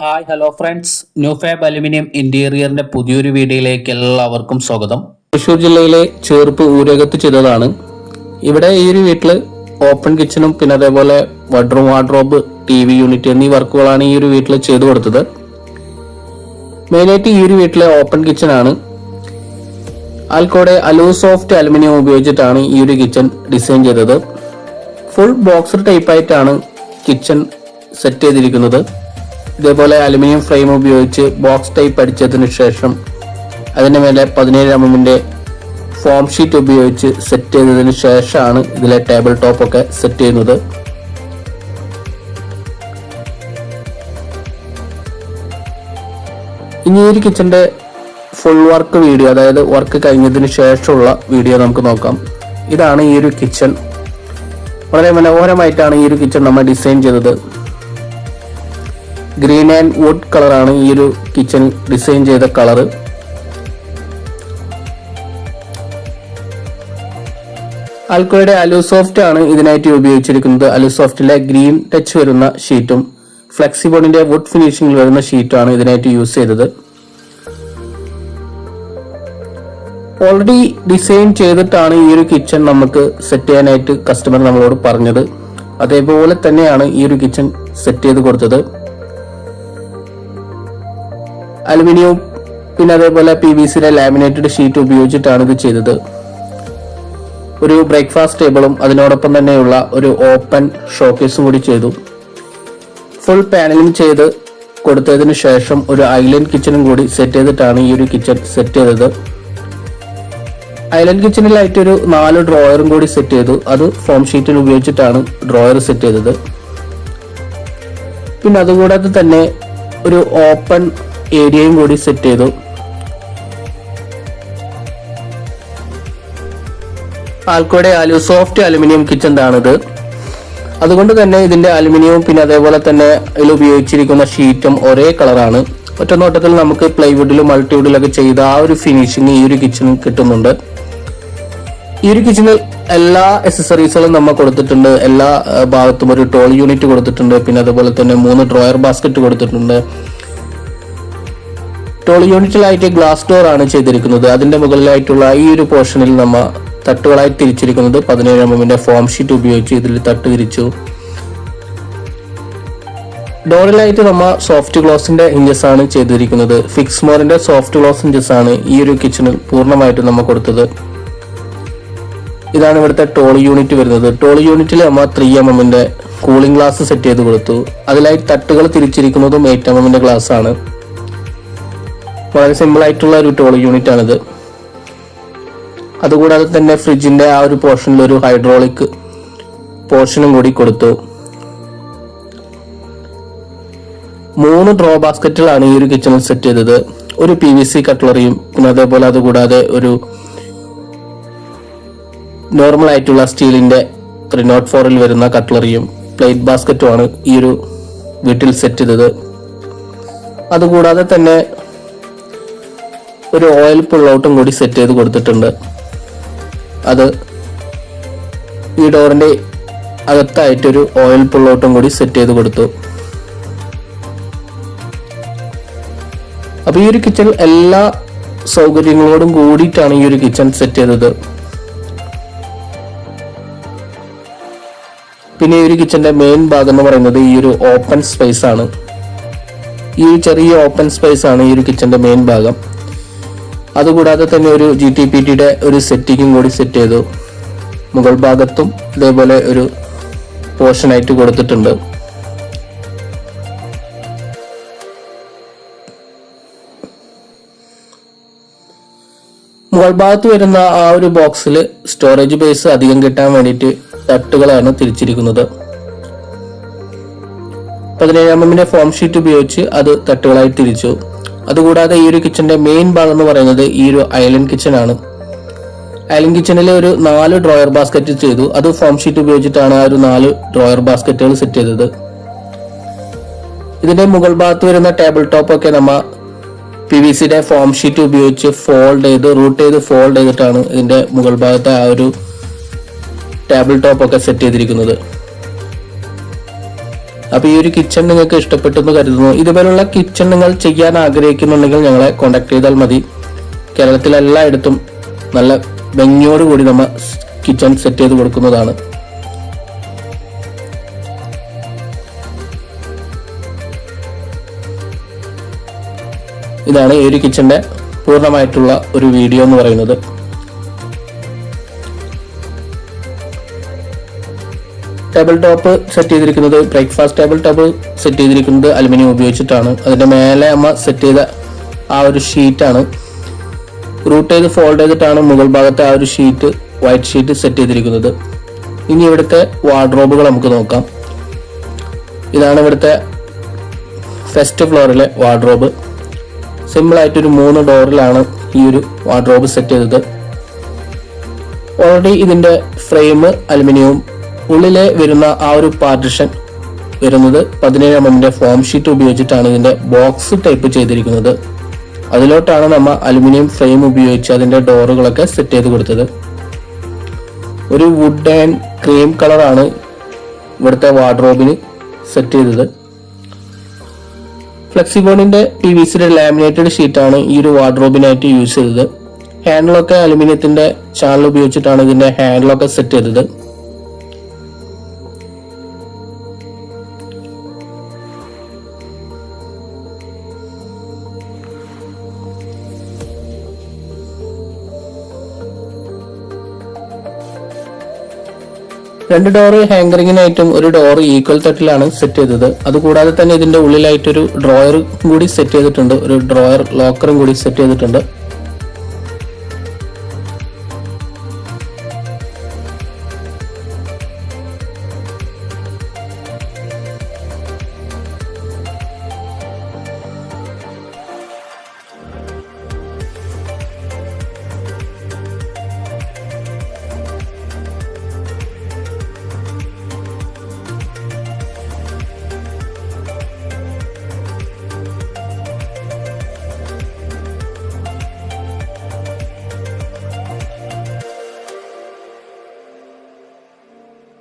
Hi hello friends, New Fab Aluminium ഇന്റീരിയറിന്റെ പുതിയൊരു വീഡിയോയിലേക്ക് എല്ലാവർക്കും സ്വാഗതം. തൃശ്ശൂർ ജില്ലയിലെ ചേർപ്പ് ഊരകത്ത് ചെയ്തതാണ്. ഇവിടെ ഈ ഒരു വീട്ടില് ഓപ്പൺ കിച്ചണും പിന്നെ അതേപോലെ ബെഡ്റൂം, വാർഡ്രോബ്, TV യൂണിറ്റ് എന്നീ വർക്കുകളാണ് ഈ ഒരു വീട്ടിൽ ചെയ്തു കൊടുത്തത്. മെയിനായിട്ട് ഈ ഒരു വീട്ടിലെ ഓപ്പൺ കിച്ചൺ ആണ്. ആൽക്കോടെ അലൂസോഫ്റ്റ് അലുമിനിയം ഉപയോഗിച്ചിട്ടാണ് ഈ ഒരു കിച്ചൺ ഡിസൈൻ ചെയ്തത്. ഫുൾ ബോക്സർ ടൈപ്പ് ആയിട്ടാണ് കിച്ചൺ സെറ്റ് ചെയ്തിരിക്കുന്നത്. ഇതേപോലെ അലുമിനിയം ഫ്രെയിം ഉപയോഗിച്ച് ബോക്സ് ടൈപ്പ് അടിച്ചതിന് ശേഷം അതിന് മേലെ 17 mm ഫോം ഷീറ്റ് ഉപയോഗിച്ച് സെറ്റ് ചെയ്തതിന് ശേഷമാണ് ഇതിലെ ടേബിൾ ടോപ്പ് ഒക്കെ സെറ്റ് ചെയ്യുന്നത്. ഇനി ഒരു കിച്ചന്റെ ഫുൾ വർക്ക് വീഡിയോ, അതായത് വർക്ക് കഴിഞ്ഞതിന് ശേഷമുള്ള വീഡിയോ നമുക്ക് നോക്കാം. ഇതാണ് ഈ ഒരു കിച്ചൺ. വളരെ മനോഹരമായിട്ടാണ് ഈ ഒരു കിച്ചൺ നമ്മൾ ഡിസൈൻ ചെയ്തത്. ഗ്രീൻ ആൻഡ് വുഡ് കളറാണ് ഈ ഒരു കിച്ചൺ ഡിസൈൻ ചെയ്ത കളറ്. ആൽക്കോയുടെ അലൂസോഫ്റ്റ് ആണ് ഇതിനായിട്ട് ഉപയോഗിച്ചിരിക്കുന്നത്. അലൂസോഫ്റ്റിലെ ഗ്രീൻ ടച്ച് വരുന്ന ഷീറ്റും ഫ്ലെക്സിബോർഡിന്റെ വുഡ് ഫിനിഷിംഗിൽ വരുന്ന ഷീറ്റുമാണ് ഇതിനായിട്ട് യൂസ് ചെയ്തത്. ഓൾറെഡി ഡിസൈൻ ചെയ്തിട്ടാണ് ഈ ഒരു കിച്ചൺ നമുക്ക് സെറ്റ് ചെയ്യാനായിട്ട് കസ്റ്റമർ നമ്മളോട് പറഞ്ഞത്. അതേപോലെ തന്നെയാണ് ഈ ഒരു കിച്ചൺ സെറ്റ് ചെയ്ത് കൊടുത്തത്. അലുമിനിയം പിന്നെ അതേപോലെ PVC ലാമിനേറ്റഡ് ഷീറ്റ് ഉപയോഗിച്ചിട്ടാണ് ഇത് ചെയ്തത്. ഒരു ബ്രേക്ക്ഫാസ്റ്റ് ടേബിളും അതിനോടൊപ്പം തന്നെയുള്ള ഒരു ഓപ്പൺ ഷോക്കേസും കൂടി ചെയ്തു. ഫുൾ പാനലിംഗ് ചെയ്ത് കൊടുത്തതിന് ശേഷം ഒരു ഐലൻഡ് കിച്ചണും കൂടി സെറ്റ് ചെയ്തിട്ടാണ് ഈ ഒരു കിച്ചൺ സെറ്റ് ചെയ്തത്. ഐലൻഡ് കിച്ചണിലായിട്ടൊരു 4 ഡ്രോയറും കൂടി സെറ്റ് ചെയ്തു. അത് ഫോം ഷീറ്റിൽ ഉപയോഗിച്ചിട്ടാണ് ഡ്രോയർ സെറ്റ് ചെയ്തത്. പിന്നെ അതുകൂടാതെ തന്നെ ഒരു ഓപ്പൺ ഏരിയയും കൂടി സെറ്റ് ചെയ്തു. ആൽക്കോയുടെ അലൂസോഫ്റ്റ് അലുമിനിയം കിച്ചൺ ആണിത്. അതുകൊണ്ട് തന്നെ ഇതിന്റെ അലുമിനിയവും പിന്നെ അതേപോലെ തന്നെ ഇതിൽ ഉപയോഗിച്ചിരിക്കുന്ന ഷീറ്റും ഒരേ കളറാണ്. ഒറ്റ നോട്ടത്തിൽ നമുക്ക് പ്ലൈവുഡിലും മൾട്ടിവുഡിലൊക്കെ ചെയ്ത ആ ഒരു ഫിനിഷിങ് ഈ ഒരു കിച്ചണിൽ കിട്ടുന്നുണ്ട്. ഈ ഒരു കിച്ചണിൽ എല്ലാ അക്സസറീസുകളും നമ്മൾ കൊടുത്തിട്ടുണ്ട്. എല്ലാ ഭാഗത്തും ഒരു ടോൾ യൂണിറ്റ് കൊടുത്തിട്ടുണ്ട്. പിന്നെ അതുപോലെ തന്നെ 3 ഡ്രോയർ ബാസ്ക്കറ്റ് കൊടുത്തിട്ടുണ്ട്. ടോൾ യൂണിറ്റിലായിട്ട് ഗ്ലാസ് ഡോർ ആണ് ചെയ്തിരിക്കുന്നത്. അതിന്റെ മുകളിലായിട്ടുള്ള ഈ ഒരു പോർഷനിൽ നമ്മൾ തട്ടുകളായി തിരിച്ചിരിക്കുന്നത് 17 mm ഫോം ഷീറ്റ് ഉപയോഗിച്ച് ഇതിൽ തട്ട് തിരിച്ചു. ഡോറിലായിട്ട് നമ്മൾ സോഫ്റ്റ് ഗ്ലോസിന്റെ ഹിഞ്ചസ് ആണ് ചെയ്തിരിക്കുന്നത്. ഫിക്സ്മോറിന്റെ സോഫ്റ്റ് ഗ്ലോസ് ഹിഞ്ചസ് ആണ് ഈ ഒരു കിച്ചണിൽ പൂർണ്ണമായിട്ടും നമ്മൾ കൊടുത്തത്. ഇതാണ് ഇവിടുത്തെ ടോൾ യൂണിറ്റ് വരുന്നത്. ടോൾ യൂണിറ്റിൽ നമ്മൾ 3 mm കൂളിംഗ് ഗ്ലാസ് സെറ്റ് ചെയ്ത് കൊടുത്തു. അതിലായി തട്ടുകൾ തിരിച്ചിരിക്കുന്നതും 8 mm ഗ്ലാസ് ആണ്. വളരെ സിമ്പിൾ ആയിട്ടുള്ള ഒരു ടോൾ യൂണിറ്റ് ആണിത്. അതുകൂടാതെ തന്നെ ഫ്രിഡ്ജിന്റെ ആ ഒരു പോർഷനിൽ ഒരു ഹൈഡ്രോളിക് പോർഷനും കൂടി കൊടുത്തു. 3 ഡ്രോ ബാസ്ക്കറ്റുകളാണ് ഈ ഒരു കിച്ചണിൽ സെറ്റ് ചെയ്തത്. ഒരു PVC കട്ട്ലറിയും പിന്നെ അതേപോലെ അതുകൂടാതെ ഒരു നോർമൽ ആയിട്ടുള്ള സ്റ്റീലിന്റെ 304 വരുന്ന കട്ട്ലറിയും പ്ലേറ്റ് ബാസ്ക്കറ്റുമാണ് ഈ ഒരു വീട്ടിൽ സെറ്റ് ചെയ്തത്. അതുകൂടാതെ തന്നെ ഒരു ഓയിൽ പുള്ളൗട്ടും കൂടി സെറ്റ് ചെയ്ത് കൊടുത്തിട്ടുണ്ട്. അത് ഈ ഡോറിന്റെ അകത്തായിട്ടൊരു ഓയിൽ പുള്ളൗട്ടും കൂടി സെറ്റ് ചെയ്ത് കൊടുത്തു. അപ്പൊ ഈ ഒരു കിച്ചൺ എല്ലാ സൗകര്യങ്ങളോടും കൂടിയിട്ടാണ് ഈ ഒരു കിച്ചൺ സെറ്റ് ചെയ്തത്. പിന്നെ ഈ ഒരു കിച്ചന്റെ മെയിൻ ഭാഗം എന്ന് പറയുന്നത് ഈ ഒരു ഓപ്പൺ സ്പേസ് ആണ്. ഈ ഒരു ചെറിയ ഓപ്പൺ സ്പേസ് ആണ് ഈ ഒരു കിച്ചന്റെ മെയിൻ ഭാഗം. അതുകൂടാതെ തന്നെ ഒരു GTPTയുടെ ഒരു സെറ്റിങ്ങും കൂടി സെറ്റ് ചെയ്തു. മുകൾ ഭാഗത്തും ഇതേപോലെ ഒരു പോർഷൻ ആയിട്ട് കൊടുത്തിട്ടുണ്ട്. മുകൾ ഭാഗത്ത് വരുന്ന ആ ഒരു ബോക്സിൽ സ്റ്റോറേജ് ബേസ് അധികം കിട്ടാൻ വേണ്ടിയിട്ട് തട്ടുകളാണ് തിരിച്ചിരിക്കുന്നത്. 17 mm ഫോം ഷീറ്റ് ഉപയോഗിച്ച് അത് തട്ടുകളായി തിരിച്ചു. അതുകൂടാതെ ഈ ഒരു കിച്ചന്റെ മെയിൻ ഭാഗം എന്ന് പറയുന്നത് ഈ ഒരു ഐലൻഡ് കിച്ചൺ ആണ്. ഐലൻഡ് കിച്ചണിൽ ഒരു 4 ഡ്രോയർ ബാസ്ക്കറ്റ് ചെയ്തു. അത് ഫോം ഷീറ്റ് ഉപയോഗിച്ചിട്ടാണ് ആ ഒരു 4 ഡ്രോയർ ബാസ്ക്കറ്റുകൾ സെറ്റ് ചെയ്തത്. ഇതിന്റെ മുകൾ ഭാഗത്ത് വരുന്ന ടേബിൾ ടോപ്പ് ഒക്കെ നമ്മൾ PVCയുടെ ഫോം ഷീറ്റ് ഉപയോഗിച്ച് റൂട്ട് ചെയ്ത് ഫോൾഡ് ചെയ്തിട്ടാണ് ഇതിന്റെ മുകൾ ഭാഗത്തെ ആ ഒരു ടേബിൾ ടോപ്പ് ഒക്കെ സെറ്റ് ചെയ്തിരിക്കുന്നത്. അപ്പോൾ ഈ ഒരു കിച്ചൺ നിങ്ങൾക്ക് ഇഷ്ടപ്പെട്ടു എന്ന് കരുതുന്നു. ഇതുപോലുള്ള കിച്ചൺ നിങ്ങൾ ചെയ്യാൻ ആഗ്രഹിക്കുന്നുണ്ടെങ്കിൽ ഞങ്ങളെ കോൺടാക്ട് ചെയ്താൽ മതി. കേരളത്തിൽ എല്ലായിടത്തും നല്ല ഭംഗിയോടുകൂടി നമ്മൾ കിച്ചൺ സെറ്റ് ചെയ്ത് കൊടുക്കുന്നതാണ്. ഇതാണ് ഈ ഒരു കിച്ചന്റെ പൂർണ്ണമായിട്ടുള്ള ഒരു വീഡിയോ എന്ന് പറയുന്നത്. ടേബിൾ ടോപ്പ് സെറ്റ് ചെയ്തിരിക്കുന്നത്, ബ്രേക്ക്ഫാസ്റ്റ് ടേബിൾ ടോപ്പ് സെറ്റ് ചെയ്തിരിക്കുന്നത് അലുമിനിയം ഉപയോഗിച്ചിട്ടാണ്. അതിന്റെ മേലെ അമ്മ സെറ്റ് ചെയ്ത ആ ഒരു ഷീറ്റാണ് റൂട്ട് ചെയ്ത് ഫോൾഡ് ചെയ്തിട്ടാണ് മുകൾ ഭാഗത്തെ ആ ഒരു ഷീറ്റ്, വൈറ്റ് ഷീറ്റ് സെറ്റ് ചെയ്തിരിക്കുന്നത്. ഇനി ഇവിടുത്തെ വാർഡ്രോബുകൾ നമുക്ക് നോക്കാം. ഇതാണ് ഇവിടുത്തെ ഫസ്റ്റ് ഫ്ലോറിലെ വാർഡ്രോബ്. സിമ്പിൾ ആയിട്ടൊരു 3 ഡോറിലാണ് ഈ ഒരു വാർഡ്രോബ് സെറ്റ് ചെയ്തത്. ഓൾറെഡി ഇതിന്റെ ഫ്രെയിം അലുമിനിയവും ഉള്ളിലെ വരുന്ന ആ ഒരു പാർട്ടിഷൻ വരുന്നത് 17 mm ഫോം ഷീറ്റ് ഉപയോഗിച്ചിട്ടാണ് ഇതിന്റെ ബോക്സ് ടൈപ്പ് ചെയ്തിരിക്കുന്നത്. അതിലോട്ടാണ് നമ്മൾ അലുമിനിയം ഫ്രെയിം ഉപയോഗിച്ച് അതിന്റെ ഡോറുകളൊക്കെ സെറ്റ് ചെയ്ത് കൊടുത്തത്. ഒരു വുഡ് ആൻഡ് ക്രീം കളറാണ് ഇവിടുത്തെ വാർഡ്രോബിന് സെറ്റ് ചെയ്തത്. ഫ്ലെക്സിബോണിന്റെ PVC ലാമിനേറ്റഡ് ഷീറ്റാണ് ഈ ഒരു വാർഡ്രോബിനായിട്ട് യൂസ് ചെയ്തത്. ഹാൻഡിലൊക്കെ അലുമിനിയത്തിന്റെ ചാനൽ ഉപയോഗിച്ചിട്ടാണ് ഇതിന്റെ ഹാൻഡിലൊക്കെ സെറ്റ് ചെയ്തത്. രണ്ട് ഡോറ് ഹാങ്കറിങ്ങിനായിട്ടും ഒരു ഡോർ ഈക്വൽ തട്ടിലാണ് സെറ്റ് ചെയ്തത്. അതുകൂടാതെ തന്നെ ഇതിന്റെ ഉള്ളിലായിട്ടൊരു ഡ്രോയർ കൂടി സെറ്റ് ചെയ്തിട്ടുണ്ട്, ഒരു ഡ്രോയർ ലോക്കറും കൂടി സെറ്റ് ചെയ്തിട്ടുണ്ട്.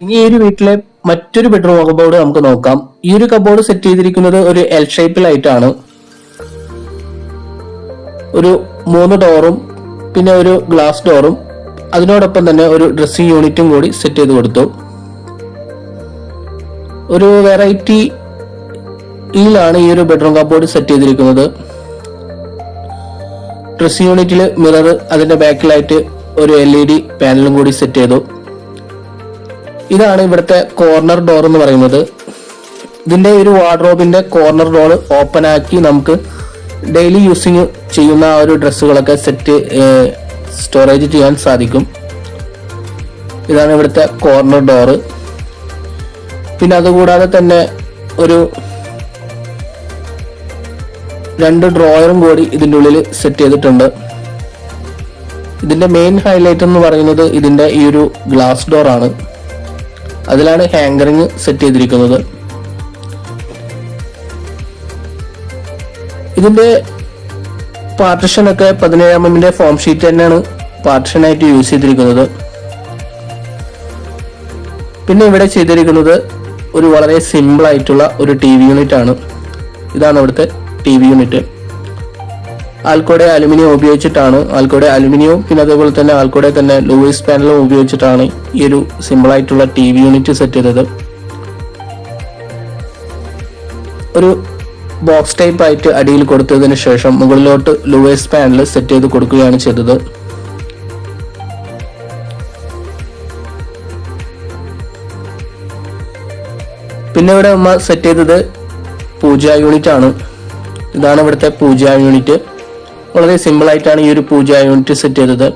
ഇനി ഈ ഒരു വീട്ടിലെ മറ്റൊരു ബെഡ്റൂം കബോർഡ് നമുക്ക് നോക്കാം. ഈ ഒരു കബോർഡ് സെറ്റ് ചെയ്തിരിക്കുന്നത് ഒരു എൽ ഷേപ്പിലായിട്ടാണ്. ഒരു 3 ഡോറും പിന്നെ ഒരു ഗ്ലാസ് ഡോറും അതിനോടൊപ്പം തന്നെ ഒരു ഡ്രസ്സിംഗ് യൂണിറ്റും കൂടി സെറ്റ് ചെയ്ത് കൊടുത്തു. ഒരു വെറൈറ്റിയിലാണ് ഈ ഒരു ബെഡ്റൂം കബോർഡ് സെറ്റ് ചെയ്തിരിക്കുന്നത്. ഡ്രസ്സിംഗ് യൂണിറ്റിൽ മിറർ, അതിന്റെ ബാക്കിലായിട്ട് ഒരു LED പാനലും കൂടി സെറ്റ് ചെയ്തു. ഇതാണ് ഇവിടുത്തെ കോർണർ ഡോർ എന്ന് പറയുന്നത്. ഇതിന്റെ ഒരു വാർഡ്രോബിന്റെ കോർണർ ഡോർ ഓപ്പൺ ആക്കി നമുക്ക് ഡെയിലി യൂസിങ് ചെയ്യുന്ന ആ ഒരു ഡ്രസ്സുകളൊക്കെ സ്റ്റോറേജ് ചെയ്യാൻ സാധിക്കും. ഇതാണ് ഇവിടുത്തെ കോർണർ ഡോറ്. പിന്നെ അതുകൂടാതെ തന്നെ ഒരു 2 ഡ്രോയറും കൂടി ഇതിൻ്റെ ഉള്ളിൽ സെറ്റ് ചെയ്തിട്ടുണ്ട്. ഇതിന്റെ മെയിൻ ഹൈലൈറ്റ് എന്ന് പറയുന്നത് ഇതിന്റെ ഈ ഒരു ഗ്ലാസ് ഡോർ ആണ്. അതിലാണ് ഹാങ്കറിങ് സെറ്റ് ചെയ്തിരിക്കുന്നത്. ഇതിന്റെ പാർട്ടിഷൻ ഒക്കെ 17 mm ഫോം ഷീറ്റ് തന്നെയാണ് പാർട്ടിഷനായിട്ട് യൂസ് ചെയ്തിരിക്കുന്നത്. പിന്നെ ഇവിടെ ചെയ്തിരിക്കുന്നത് ഒരു വളരെ സിമ്പിൾ ആയിട്ടുള്ള ഒരു TV യൂണിറ്റ് ആണ്. ഇതാണ് ഇവിടുത്തെ TV യൂണിറ്റ്. ആൽക്കോടെ അലുമിനിയം ഉപയോഗിച്ചിട്ടാണ്, ആൽക്കോടെ അലുമിനിയവും പിന്നെ അതേപോലെ തന്നെ ആൽക്കോടെ തന്നെ ലൂയിസ് പാനലും ഉപയോഗിച്ചിട്ടാണ് ഈ ഒരു സിമ്പിൾ ആയിട്ടുള്ള TV യൂണിറ്റ് സെറ്റ് ചെയ്തത്. ഒരു ബോക്സ് ടൈപ്പ് ആയിട്ട് അടിയിൽ കൊടുത്തതിന് ശേഷം മുകളിലോട്ട് ലൂയിസ് പാനൽ സെറ്റ് ചെയ്ത് കൊടുക്കുകയാണ് ചെയ്തത്. പിന്നെ ഇവിടെ നമ്മൾ സെറ്റ് ചെയ്തത് പൂജ യൂണിറ്റ് ആണ്. ഇതാണ് ഇവിടുത്തെ പൂജ യൂണിറ്റ്. വളരെ സിമ്പിൾ ആയിട്ടാണ് ഈ ഒരു പൂജ യൂണിറ്റ് സെറ്റ് ചെയ്തത്.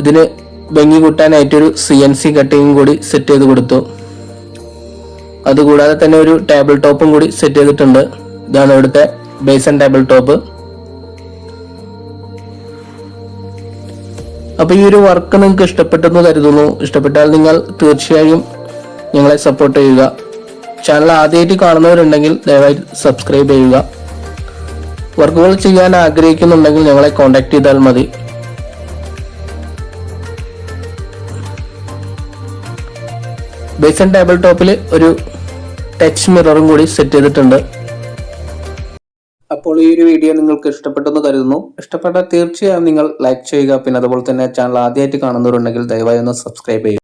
ഇതിന് ഭംഗി കൂട്ടാനായിട്ടൊരു CNC കട്ടിങ് കൂടി സെറ്റ് ചെയ്ത് കൊടുത്തു. അതുകൂടാതെ തന്നെ ഒരു ടേബിൾ ടോപ്പും കൂടി സെറ്റ് ചെയ്തിട്ടുണ്ട്. ഇതാണ് ഇവിടുത്തെ ബേസൻ ടേബിൾ ടോപ്പ്. അപ്പൊ ഈ ഒരു വർക്ക് നിങ്ങൾക്ക് ഇഷ്ടപ്പെട്ടെന്ന് കരുതുന്നു. ഇഷ്ടപ്പെട്ടാൽ നിങ്ങൾ തീർച്ചയായും ഞങ്ങളെ സപ്പോർട്ട് ചെയ്യുക. ചാനൽ ആദ്യമായിട്ട് കാണുന്നവരുണ്ടെങ്കിൽ ദയവായി സബ്സ്ക്രൈബ് ചെയ്യുക. വർക്കുകൾ ചെയ്യാൻ ആഗ്രഹിക്കുന്നുണ്ടെങ്കിൽ ഞങ്ങളെ കോൺടാക്ട് ചെയ്താൽ മതി. ബേസൻ ടേബിൾ ടോപ്പിൽ ഒരു ടച്ച് മിററും കൂടി സെറ്റ് ചെയ്തിട്ടുണ്ട്. അപ്പോൾ ഈ ഒരു വീഡിയോ നിങ്ങൾക്ക് ഇഷ്ടപ്പെട്ടെന്ന് കരുതുന്നു. ഇഷ്ടപ്പെട്ടാൽ തീർച്ചയായും നിങ്ങൾ ലൈക്ക് ചെയ്യുക. പിന്നെ അതുപോലെ തന്നെ ചാനൽ ആദ്യമായിട്ട് കാണുന്നവരുണ്ടെങ്കിൽ ദയവായി ഒന്ന് സബ്സ്ക്രൈബ് ചെയ്യുക.